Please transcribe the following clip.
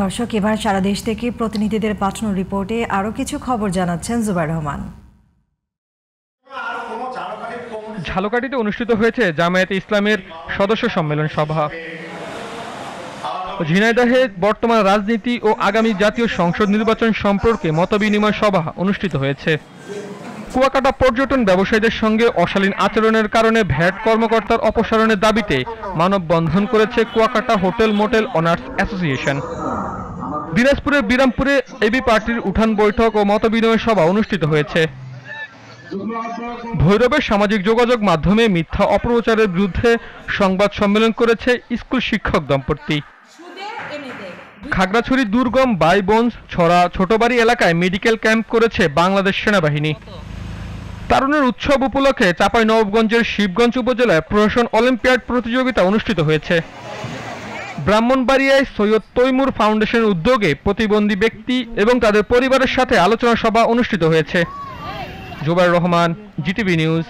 দর্শক, এবার সারা দেশ থেকে প্রতিনিধিদের পাঠানো রিপোর্টে আরও কিছু খবর জানাচ্ছেন জুবাইর রহমান। ঝালকাঠিতে অনুষ্ঠিত হয়েছে জামায়াতে ইসলামের সদস্য সম্মেলন সভা। ঝিনাইদহে বর্তমান রাজনীতি ও আগামী জাতীয় সংসদ নির্বাচন সম্পর্কে মতবিনিময় সভা অনুষ্ঠিত হয়েছে। কুয়াকাটা পর্যটন ব্যবসায়ীদের সঙ্গে অশালীন আচরণের কারণে ভ্যাট কর্মকর্তার অপসারণের দাবিতে মানববন্ধন করেছে Kuakata hotel motel honours association. দিনাজপুরের বিরামপুরে এবি পার্টির উঠান বৈঠক ও মতবিনিময় সভা অনুষ্ঠিত হয়েছে। ভৈরবের সামাজিক যোগাযোগ মাধ্যমে মিথ্যা অপপ্রচারের বিরুদ্ধে সংবাদ সম্মেলন করেছে স্কুল শিক্ষক দম্পতি। খাগড়াছড়ি দুর্গম বাইবন্স ছড়া ছোটবাড়ি এলাকায় মেডিকেল ক্যাম্প করেছে বাংলাদেশ সেনাবাহিনী। তারুণের উৎসব উপলক্ষে চাঁপাইনবাবগঞ্জের শিবগঞ্জ উপজেলায় প্রশাসন অলিম্পিয়াড প্রতিযোগিতা অনুষ্ঠিত হয়েছে। ব্রাহ্মণবাড়িয়ায় সৈয়দ তৈমুর ফাউন্ডেশনের উদ্যোগে প্রতিবন্ধী ব্যক্তি এবং তাদের পরিবারের সাথে আলোচনা সভা অনুষ্ঠিত হয়েছে। Zubair Rahman, GTV news.